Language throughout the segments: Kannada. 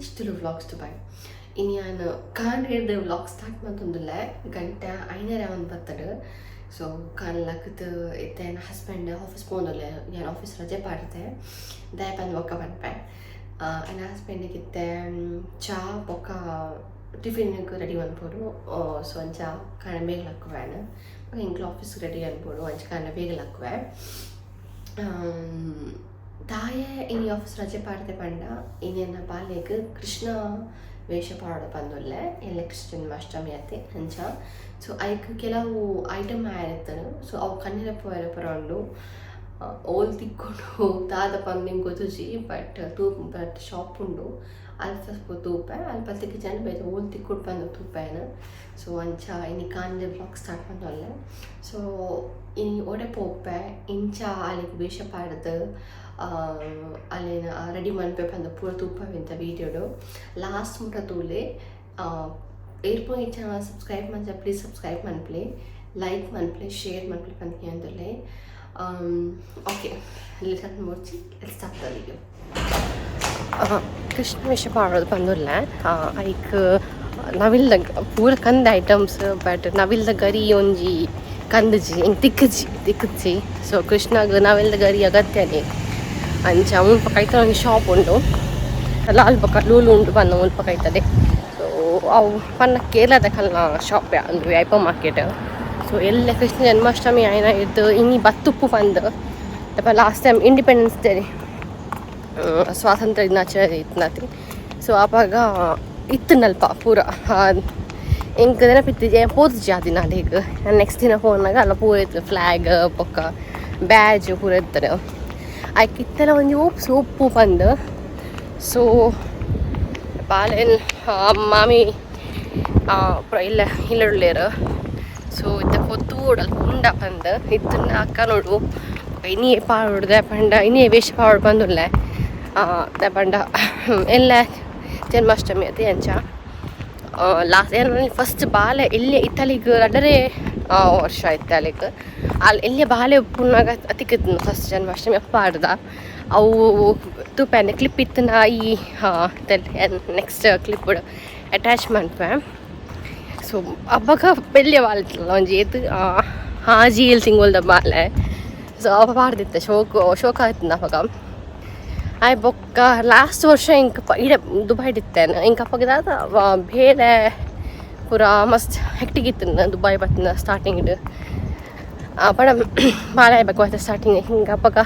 Ritesh Tulu vlogs to buy. In an can't hear the vlog start matundula ganta ainera on battadu. So can like the then husband office ponole yan office raja parte dayapan work avanpa. And husband kitte cha boka tiffin ready one podu so ancha kind of make lakvana. Ingle office ready and podu ancha kind of big lakva. ತಾಯೇ ಇನಿ ಆಫೀಸ್ ರಜೆ ಪಾಡ್ದೆ ಪಂಡ ಇನ್ನೇನ ಬಾಲೆಗ್ ಕೃಷ್ಣ ವೇಷ ಪಾಡ ಬಂದುಲ್ಲೆ ಎಲ್ಲ ಕೃಷ್ಣ ಜನ್ಮಾಷ್ಟಮಿ ಅತ್ತೆ ಅಂಚ ಸೊ ಐಕ್ ಕೆಲವು ಐಟಮ್ ಆಯಿರ್ತನು ಸೊ ಅವು ಕಣ್ಣಿನ ಪೋಯರ ಪರಂಡು ಓಲ್ ತಿಕ್ಕೊಂಡು ದಾದ ಪಂದಿಂಗ್ ಗೊತ್ತುಜಿ ಬಟ್ ಶಾಪ್ ಉಂಡು ಅಲ್ಪ ತೂಪೆ ಅಲ್ಪ ತಿಕ್ಕಿ ಜನ ಬೇರೆ ಓಲ್ ತಿಕ್ಕೊಂಡು ಬಂದು ತೂಪೇನ ಸೊ ಅಂಚ ಇನಿ ಕಾನ್ಲೆ ಬ್ಲಾಗ್ ಸ್ಟಾರ್ಟ್ ಬಂದೊಲ್ಲೆ ಸೊ ಇನಿ ಒಡೆ ಪೋಪೆ ಇಂಚ ಅಲ್ಲಿಗೆ ವೇಷ ಪಾಡದು ಅಲ್ಲಿನ ರೆಡಿ ಮನ್ಪೆ ಬಂದ ಪೂರ ತೂಪವಿಂತ ವೀಡಿಯೋಡು ಲಾಸ್ಟ್ ಮುಟ ತೂಲೆ ಏರ್ಪೋ ಈ ಚಾನಲ್ ಸಬ್ಸ್ಕ್ರೈಬ್ ಮಂಜ ಪ್ಲೀಸ್ ಸಬ್ಸ್ಕ್ರೈಬ್ ಮನ್ಪ್ಲೆ ಲೈಕ್ ಮನ್ಪ್ಲೆ ಶೇರ್ ಮನ್ಪ್ಲೆ ಪಂತ ಅಂದಲೆ ಓಕೆ ಲಿಟಲ್ ಮುಚ್ಚಿ ಸ್ಟಾರ್ಟ್ ದ ವಿಡಿಯೋ ಕೃಷ್ಣ ವೇಷ ಪಾಡೋದು ಬಂದಿಲ್ಲ ಐಕ್ ನವಿಲ್ದ ಪೂರ ಕಂದ ಐಟಮ್ಸ್ ಬಟ್ ನವಿಲ್ದ ಗರಿ ಒಂಜಿ ಕಂದಜಿ ಹಿಂಗೆ ತಿಕ್ಕಜ್ಜಿ ಸೊ ಕೃಷ್ಣಗ ನವಿಲ್ದ ಗರಿ ಅಗತ್ಯನೇ ಅಂಚ ಮುಲ್ಪ ಕೈತ ಒಂದು ಶಾಪ್ ಉಂಡು ಲಾಲ್ ಪಕ್ಕ ಲೂಲು ಉಂಡು ಪನ್ನ ಮುಲ್ಪ ಕೈತದೆ ಸೊ ಅವು ಪನ್ನ ಕೇರಳದ ಕಲ್ನ ಶಾಪ್ ಅಂದ್ರೆ ಐಪ ಮಾರ್ಕೆಟ್ ಸೊ ಎಲ್ಲ ಕೃಷ್ಣ ಜನ್ಮಾಷ್ಟಮಿ ಆಯ್ನ ಇದ್ದು ಇನ್ನಿ ಬತ್ತುಪ್ಪು ಬಂದು ಅಥವಾ ಲಾಸ್ಟ್ ಟೈಮ್ ಇಂಡಿಪೆಂಡೆನ್ಸ್ ಡೇ ಸ್ವಾತಂತ್ರ್ಯ ದಿನಾಚರಣೆ ಇತ್ತು ಸೊ ಆವಾಗ ಇತ್ತು ನಲ್ಪ ಪೂರ ಇಂಕ ನೆನಪಿತ್ತಿದ್ದೆ ಪೋತಿದ್ದೆ ಆ ದಿನ ಅದೀಗ ನೆಕ್ಸ್ಟ್ ದಿನ ಫೋನ್ನಾಗ ಅಲ್ಲ ಪೂರ ಇತ್ತು ಫ್ಲ್ಯಾಗ್ ಪಕ್ಕ ಬ್ಯಾಜ್ ಪೂರ ಇರ್ತಾರೆ ಆಯ್ಕಿತ್ತೆಲ್ಲ ಒಂದು ಉಪ್ಪು ಬಂದು ಸೊ ಬಾಲೆನ್ ಮಾಮಿ ಇಲ್ಲ ಇಲ್ಲೊಳ್ಳೇರು ಸೊ ಇತ್ತ ಹೊತ್ತು ಓಡಲ್ ಉಂಡ ಬಂದು ಇತ್ತನ್ನ ಅಕ್ಕ ನೋಡು ಇನ್ನೇ ಪಾಡ್ದೆ ಪಂಡ ಇನ್ನೇ ವೇಷ ಪಾಡು ಬಂದುಲ್ಲ ಪಂಡ ಎಲ್ಲ ಜನ್ಮಾಷ್ಟಮಿ ಅತಿ ಅಂಚ ಲಾಸ್ಟ್ ಏನು ಫಸ್ಟ್ ಬಾಲೆ ಇಲ್ಲೇ ಇತ್ತಲಿಗೆ ಅಡರೆ ವರ್ಷ ಇತ್ತು ಅಲ್ಲಿಗೆ ಅಲ್ಲಿ ಇಲ್ಲೇ ಬಾಲೆ ಪುನ್ನಾಗ ಅತಿಕ್ಕಿದ್ನು ಫಸ್ಟ್ ಜನ್ಮಾಷ್ಟಮಿ ಅಪ್ಪ ಆಡ್ದ ಅವು ತೂಪೇನೆ ಕ್ಲಿಪ್ ಇತ್ತು ನಾ ಈ ನೆಕ್ಸ್ಟ್ ಕ್ಲಿಪ್ ಅಟ್ಯಾಚ್ ಮಾಡ್ಪೆ ಸೊ ಅವಾಗ ಬೆಳ್ಳಿಯ ಬಾಲಿತ್ತಲ್ಲ ಒಂಜಿ ಏತು ಹಾಜಿ ಇಲ್ಲಿ ಸಿಂಗೋಲ್ದ ಬಾಲೆ ಸೊ ಅವ ಪಾಡ್ದಿತ್ತೆ ಶೋಕ ಆಯ್ತು ಅವಾಗ ಆಯ್ ಬೊಕ್ಕ ಲಾಸ್ಟ್ ವರ್ಷ ಇಂಕ ಇಡ ದುಬೈ ಇತ್ತೇನೆ ಇಂಕ ಅಪ್ಪಗದಾದ ಬೇರೆ ಪೂರ ಮಸ್ತ್ ಹೆಕ್ಟಿಗಿತ್ತು ದುಬೈ ಬತ್ತಿನ ಸ್ಟಾರ್ಟಿಂಗ್ ಪಡ ಭಾಳ ಆಯ್ಬೇಕು ಆಯ್ತು ಸ್ಟಾರ್ಟಿಂಗ್ ಹಿಂಗೆ ಅಪ್ಪಗ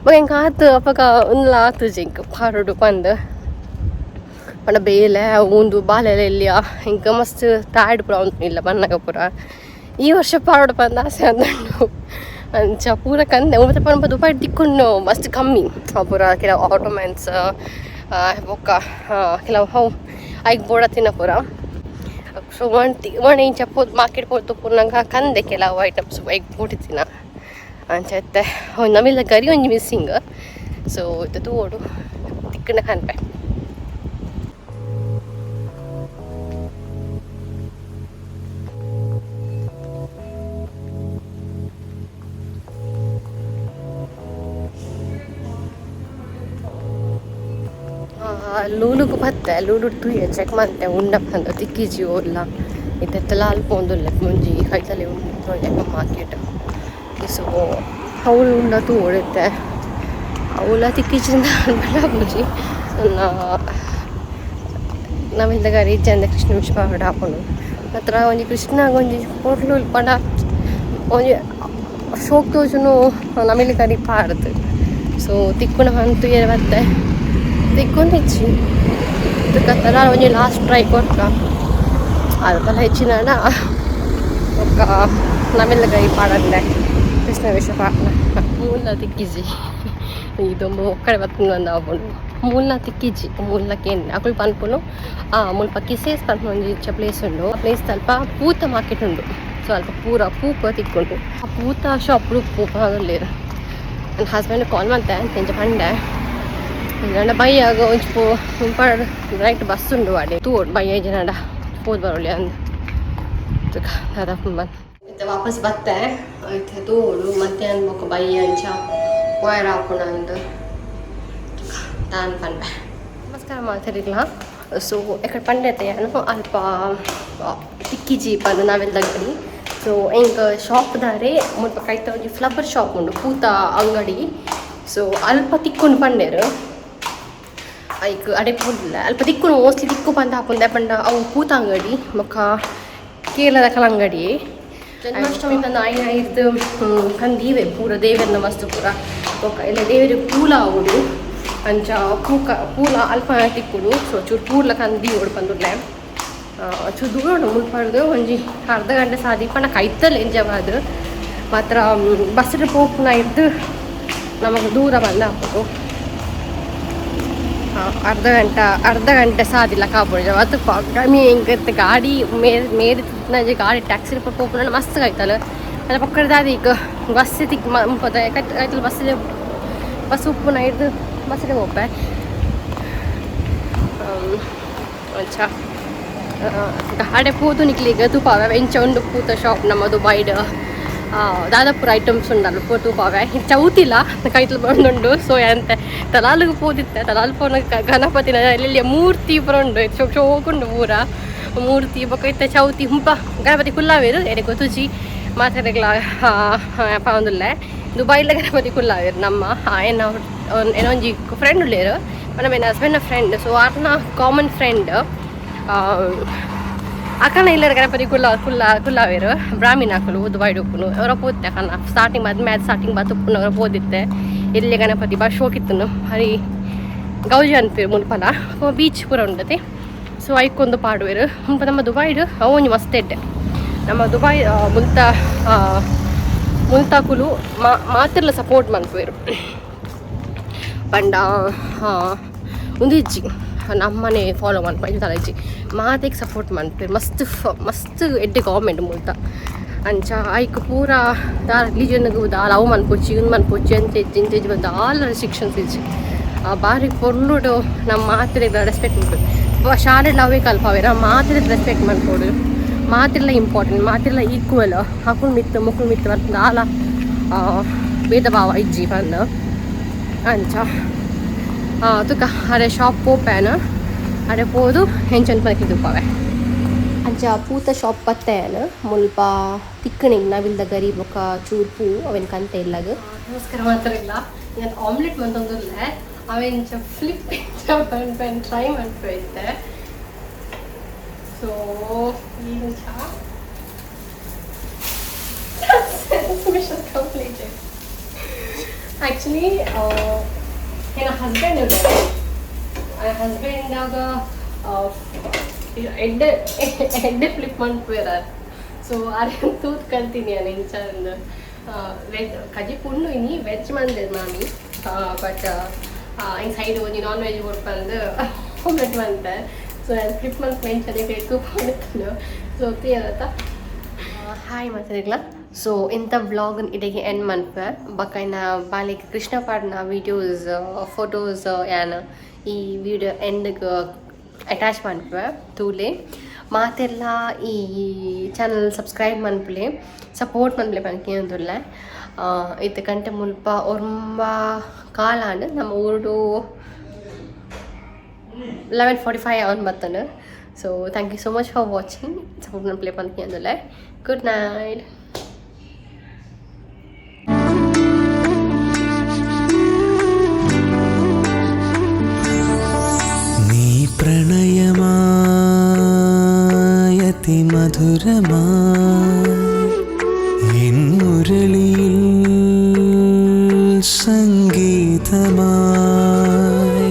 ಮಗ ಹಿಂಗೆ ಆತು ಅಪ್ಪಗ ಉನ್ಲ ಆತುಜಿ ಹಿಂಗೆ ಪಾರೋಡು ಬಂದು ಪಡ ಬೇಲೆ ಒಂದು ಬಾಲೆಲ್ಲ ಇಲ್ಲಿಯ ಹಿಂಗೆ ಮಸ್ತ್ ಟೈರ್ಡ್ ಪೂರ ಒಂದು ಇಲ್ಲ ಬನ್ನಾಗ ಪೂರ ಈ ವರ್ಷ ಪಾರೋಡು ಬಂದು ಆಸೆ ಅಂದು ಅಂಚ ಪೂರ ಕಂದೆ ಮತ್ತೆ ಪಂಪ ದುಪಾಯಿ ತಿಕ್ಕೊಂಡು ಮಸ್ತ್ ಕಮ್ಮಿ ಪೂರ ಕೆಲವು ಆಟೋಮೆನ್ಸ್ ಬೊಕ್ಕ ಕೆಲವು ಹೌ ಐಕ್ ಬೋಡ ತಿನ್ನ ಪೂರ ಸೊ ಒಣ ಇಂಚ ಪೋದು ಮಾರ್ಕೆಟ್ ಪೋದು ಪೂರ್ಣಂಗ ಕಂದೆ ಕೆಲವು ಐಟಮ್ಸ್ ಐಕ್ ಬೋಟಿತ್ತಿನ ಅಂಚ ಎತ್ತೆ ನಮಿಲ್ಲ ಗರಿ ಒಂಜಿ ಮಿಸ್ಸಿಂಗ್ ಸೊ ಇದು ತೋಡು ತಿಕ್ಕನ ಕನ್ಪೆ ಲೂಲುಗೂ ಬತ್ತೆ ಲೂಲು ಚೆಕ್ ಮಾಡ್ತೆ ಉಂಡ ಬಂದು ತಿಕ್ಕಿಜಿ ಇಲ್ಲ ಇದೆಲ್ಲ ಅಲ್ಪ ಒಂದುಲ್ಲ ಮುಂಜಿ ಕೈತಲ್ಲಿ ಉಂಡು ಮಾರ್ಕೆಟ್ ಸೊ ಅವಳು ಉಂಡ ತೋಡುತ್ತೆ ಅವಳ ತಿಕ್ಕಿಜಿಂದ ಮುಂಜಿ ನಾವಿಂದ ಗಾರಿ ಚಂದ ಕೃಷ್ಣ ವಿಶ್ವ ಹೊಡ ಹಾಕೊಂಡು ಹತ್ರ ಒಂಜಿ ಕೃಷ್ಣಾಗ ಒಂಜಿ ಹೋಟ್ಲು ಪಡ ಒಂಜಿ ಶೋಕ್ ತೋಜನು ನಮಿಲಿ ಕರಿ ಪಾಡ್ದು ಸೊ ತಿಕ್ಕುನ ಬಂತು ಏನು ಬತ್ತೆ ತಿಕ್ಕೊಂಡು ಹೆಚ್ಚಿ ಕತ್ತಲ ಒಂಜಿ ಲಾಸ್ಟ್ ಟ್ರೈ ಕೊಟ್ಟ ಅದೆಲ್ಲ ಹೆಚ್ಚಿನ ಒಕ್ಕ ನಮ್ಮೆಲ್ಲ ಕೈ ಪಾಡಂಡೆ ಕೃಷ್ಣ ವೇಷ ಪಾಡನ ಮೂಲ ತಿಕ್ಕಿಜಿ ಇದೊಂದು ಒಕ್ಕಡೆ ಬತ್ತು ಬಂದು ಮೂಲ ತಿಕ್ಕಿಜಿ ಮೂಲಕ್ಕೇನು ಅಕ್ಕಳು ಪನ್ಪುನು ಮುಲ್ಪ ಕಿಸೇಸ್ ಪನ್ಪು ಒಂಜಿ ಪ್ಲೇಸ್ ಉಂಡು ಆ ಪ್ಲೇಸ್ ಸ್ವಲ್ಪ ಪೂತ ಮಾರ್ಕೆಟ್ ಉಂಡು ಸ್ವಲ್ಪ ಪೂರ ಪೂಪ ತಿಕ್ಕೊಂಡು ಆ ಪೂತ ಶಾಪ್ ಪೂಪ ಅದಲ್ಲೇರು ನನ್ನ ಹಸ್ಬೆಂಡ್ ಕಾಲ್ ಮಾಡ್ದೆ ತೆಂಜ ಪಂಡೆ ನನ್ನ ಬೈಯಾಗ ಒಂಚು ಮುಂಪಾಡ ರೈಟ್ ಬಸ್ ಉಂಡು ಅಡೆ ತೋಡ್ ಬೈಯ ಜನಡ ಹೋದ್ ಬರೋಳಿ ಅಂದು ಅದಪ್ಪ ಬಂದು ಮತ್ತೆ ವಾಪಸ್ ಬತ್ತೆ ಆಯ್ತು ತೋಡು ಮತ್ತೆ ಅನ್ಬೇಕು ಬೈಯ ಅಂಚ ವೈರ್ ಹಾಕೋಣ ಅಂದು ತಾನು ಪಂಡೆ ನಮಸ್ಕಾರ ಮಾತಾಡಿಲ್ಲ ಸೊ ಎಕಡೆ ಪಂಡತೆ ಏನು ಅಲ್ಪ ತಿಕ್ಕಿ ಜೀಪ್ ಅದು ನಾವೆಲ್ಲ ಗಡಿ ಸೊ ಹಿಂಗೆ ಶಾಪ್ ದಾರೆ ಮುಲ್ಪ ಕೈತ ಒಂಜಿ ಫ್ಲವರ್ ಶಾಪ್ ಉಂಡು ಪೂತ ಅಂಗಡಿ ಸೊ ಅಲ್ಪ ತಿಕ್ಕೊಂಡು ಪಂಡೇರು ಐಕ್ ಅಡೆ ಪೋದಿಲ್ಲ ಅಲ್ಪ ತಿಕ್ಕೊಂಡು ಮೋಸ್ಟ್ಲಿ ತಿಕ್ಕು ಪಂದ ಹಾಕೊಂಡೆ ಪಂಡ ಅವು ಪೂತ ಅಂಗಡಿ ಮೊಕ್ಕ ಕೇರಳದ ಕಲಂಗಡಿ ಜನ್ಮಾಷ್ಟಮಿ ಬಂದು ಐದು ಕಂದೀವೆ ಪೂರ ದೇವರನ್ನ ಮಸ್ತ್ ಪೂರ ಒಕ್ಕ ಎಲ್ಲ ದೇವರಿಗೆ ಪೂಲ ಆಗುಡು ಅಂಚ ಪೂಲ ಅಲ್ಪ ತಿಕ್ಕುಡು ಸೊ ಚೂರು ಪೂರ್ಲ ಕಂದಿ ಓಡ್ ಬಂದುಡ್ಲೆ ಚೂರು ದೂರ ಮುಲ್ಪಡ್ದು ಒಂಜಿ ಅರ್ಧ ಗಂಟೆ ಸಾದಿ ಪಂಡ ಕೈತಲ್ಲಿ ಎಂಜವಾದು ಮಾತ್ರ ಬಸ್ ಪೋಪುನ ಇದ್ದು ನಮಗೆ ದೂರ ಬಂದು ಹಾಕೋದು ಅರ್ಧ ಗಂಟೆ ಸಾದಿಲ್ಲ ಕಾಪುಡು ಅದು ಕಮ್ಮಿ ಹಿಂಗತ್ತೆ ಗಾಡಿ ಮೇರೆ ನಜೆ ಗಾಡಿ ಟ್ಯಾಕ್ಸಿ ಪೋಪುನ ಮಸ್ತ್ ಕಾಯ್ತಲ್ಲ ಅದ್ರ ಪಕ್ಕದ ಈಗ ಬಸ್ ತಿಕ್ ಮುಪ್ಪದ ಆಯ್ತಲ್ಲ ಬಸ್ ಉಪ್ಪುನ ಇದ್ದು ಬಸ್ಸಿಗೆ ಹೋಗ್ಬೆ ಅಂಚ ಗಾಡೆ ಪೋದು ನಿಕ್ಲಿಗೆ ತೂಪಾವೆ ಎಂಚ ಉಂಡು ಪೂತ ಶಾಪ್ ನಮ್ಮದು ಬೈಡ್ ದಾದಾಪುರ ಐಟಮ್ಸ್ ಉಂಡಲ್ಲ ಪೂ ತೂಪಾವೆ ಇದು ಚೌತಿಲ್ಲ ಕೈತಲು ಬಂದುಂಡು ಸೊ ಎಂತ ತಲಾಲಿಗೆ ಪೋದಿತ್ತೆ ತಲಾಲ್ ಪೋನ ಗಣಪತಿನ ಇಲ್ಲಿ ಮೂರ್ತಿ ಪುರ ಉಂಡು ಶೋಕುಂಡು ಪೂರ ಮೂರ್ತಿ ಬೊಕ್ಕ ಇತ್ತ ಚೌತಿ ಹುಂಪ ಗಣಪತಿ ಕುಲ್ಲಾವೇರು ಎಡೆ ಗೊತ್ತುಜಿ ಮಾತಾಡಗಳ ಪಾವಂದುಲ್ಲೆ ದುಬೈಲ ಗಣಪತಿ ಕುಲ್ಲಾವೇರು ನಮ್ಮ ಏನೊಂಜಿ ಫ್ರೆಂಡ್ ಉಳ್ಳೇರು ನಮ್ಮ ಹಸ್ಬೆಂಡ್ನ ಫ್ರೆಂಡ್ ಸೊ ಆರ್ನ ಕಾಮನ್ ಫ್ರೆಂಡ್ ಅಕ್ಕನ ಇಲ್ಲರ ಗಣಪತಿ ಕುಲ್ಲಾವೇರು ಬ್ರಾಹ್ಮಣ ಹಾಕಲು ದುಬೈ ಉಪ್ಪುನು ಅವರ ಪೋತ್ತೆ ಅಕ್ಕನ ಸ್ಟಾರ್ಟಿಂಗ್ ಮ್ಯಾಚ್ ಸ್ಟಾರ್ಟಿಂಗ್ ಬಾತ್ ಉಪ್ಪುನು ಅವರ ಪೋದಿತ್ತೆ ಇಲ್ಲಿ ಗಣಪತಿ ಬಾ ಶೋಕಿತ್ತನು ಹರಿ ಗೌಜಿ ಅನ್ಪೇರು ಮುನ್ಪಲ ಬೀಚ್ ಪೂರ ಉಂಡತೆ ಸೊ ಐಕೊಂದು ಪಾಡುವೇರು ಮುನ್ಪ ನಮ್ಮ ದುಬೈಡು ಅವೊಂಜಿ ಮಸ್ತ್ ಎಡ್ಡೆ ನಮ್ಮ ದುಬೈ ಮುಲ್ತಾಕುಲು ಮಾತಿರ್ಲ ಸಪೋರ್ಟ್ ಮನ್ಪೇರು ಪಂಡ ಒಂದು ಇಜ್ಜಿ ನಮ್ಮನೆ ಫಾಲೋ ಮನ್ಪೇರು ತಲ ಇಜ್ಜಿ ಮಾತೆಗೆ ಸಪೋರ್ಟ್ ಮನ್ಪೇರು ಮಸ್ತ್ ಎಡ್ಡೆ ಗೌರ್ಮೆಂಟ್ ಮುಲ್ತ ಅಂಚ ಐಕ್ ಪೂರ ದಾರ ರಿಲಿಜನ್ಗೂ ದಾಲ ಅವು ಮನ್ಪೊಚ್ಚಿ ಇವ್ನು ಮನ್ಪೊಚ್ಚಿ ಅಂಚೆಜ್ಜಿ ಬಂದು ಆಲ್ ರೆಸ್ಟ್ರಿಕ್ಷನ್ಸ್ ಇಜ್ಜಿ ಬಾರಿ ಕೊರ್ಲುಡು ನಮ್ಮ ಮಾತಿಗೆ ರೆಸ್ಪೆಕ್ಟ್ ಮಾಡ್ಬೇಕು ಶಾಲೆಡ್ ಅವೇ ಕಲ್ಪವೆ ನಮ್ಮ ಮಾತಿಗೆ ರೆಸ್ಪೆಕ್ಟ್ ಮಾಡ್ಕೊಡು ಮಾತಿಲ್ಲ ಇಂಪಾರ್ಟೆಂಟ್ ಮಾತಿಲ್ಲ ಈಕ್ವಲ್ ಹಾಕೊಂಡು ಮಿತ್ತು ಮುಕ್ಕಳು ಮಿತ್ತು ಬರ್ತದೆ ಆಲ ಭೇದ ಭಾವ ಇಜ್ಜಿ ಬಂದು ಅಂಚ ತುಕ ಅರೆ ಶಾಪ್ ಪೋಪೇನ ಅರೆ ಪೋದು ಹೆಂಚನ್ ಪನಕಿ ತುಪ್ಪವೆ ಅಂಚ ಪೂತ ಶಾಪ್ ಪತ್ತೇನ ಮುಲ್ಪ ತಿಕ್ಕಣಿಗೆ ನಾವಿಲ್ದ ಗರಿ ಬೊಕ್ಕ ಚೂರು ಪೂ ಅವೇನು ಕಂತೆ ಇಲ್ಲಾಗ ನಮಸ್ಕಾರ ಮಾತಾಡಿಲ್ಲ ನಾನು ಆಮ್ಲೆಟ್ ಬಂದೊಂದಿಲ್ಲ ಅವೇನು ಫ್ಲಿಪ್ ಪೆನ್ ಟ್ರೈ ಮಾಡ್ಕೊಯ್ತೆ ಸೊ ಈಗ ಮಿಷನ್ ಕಂಪ್ಲೀಟೆಡ್ ಆ್ಯಕ್ಚುಲಿ ನನ್ನ ಹಸ್ಬೆಂಡ್ ಹಸ್ಬೆಂಡಾಗ ಎಡ್ಡೆ ಫ್ಲಿಪ್ ಮಾಡ್ಬೇರ ಸೊ ಅರೆ ತೂತ್ ಕಲ್ತೀನಿ ನಾನು ಇಂಚಂದ ವೆಜ್ ಕಜಿ ಪುಣ್ಣು ಇನಿ ವೆಜ್ ಮಂದೆ ಮಾಮಿ ಬಟ್ ಹಿಂಗೆ ಸೈಡ್ ಒಂಜಿ ನಾನ್ ವೆಜ್ ಕೊಡ್ಬಂದು ಆಮ್ಲೆಟ್ ಮಂದೆ ಸೊ ನಾನು ಫ್ಲಿಪ್ ಮಂತ್ ಮೆಂಚನೆ ತೂಕೊಂಡಿತ್ತು ಸೊ ತೀರತ್ತ ಹಾಯ್ ಮಾತಾಡಿಲ್ಲ ಸೊ ಇಂಥ ವ್ಲಾಗ್ ಇಡೆಗೆ ಎಂಡ್ ಮನ್ಪೆ ಬಕೈನ ಬಾಲಿಗೆ ಕೃಷ್ಣ ಪಾಡ್ನ ವೀಡಿಯೋಸ್ ಫೋಟೋಸ್ ಏನು ಈ ವಿಡಿಯೋ ಎಂಡ್ಗೆ ಅಟ್ಯಾಚ್ ಮನ್ಪೆ ತೂಲೆ ಮಾತೆಲ್ಲ ಈ ಚಾನಲ್ ಸಬ್ಸ್ಕ್ರೈಬ್ ಮನ್ಪಲೆ ಸಪೋರ್ಟ್ ಮನ್ಪಲೆ ಪನ್ಕೇಂದುಲ್ಲ ಇತ್ತ ಕಂಟೆ ಮುಲ್ಪ ಒರ್ಂಬ ಕಾಲಾಂಡ್ ನಮ್ಮ ಊರು 11:45 ಅವನ್ ಬರ್ತಂಡು so thank you so much for watching support ಮನ್ಪಲೆ ಪನ್ಕೇಂದುಲ್ಲ ಗುಡ್ ನೈಟ್ പ്രണയമായതി മധുരമായി മുരളിയിൽ സംഗീതമായി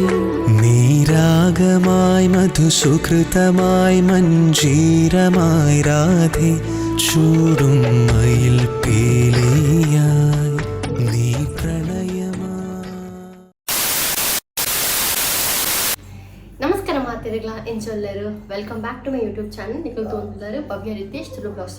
നീരാഗമായി മധുസുകൃതമായി മഞ്ജീരമായി രാധേ ചൂടും മയിൽ പീലിയായി നീ ನಮಸ್ಕಾರ ಮಾತಿರಲ್ಲ ಎಂಜೊಲ್ಲರು welcome back to my YouTube channel Nikhil ತೋಂದಿದ್ದಾರೆ ಭವ್ಯ ರಿತೇಶ್ ತುಳು ಬ್ಲಾಗ್ಸ್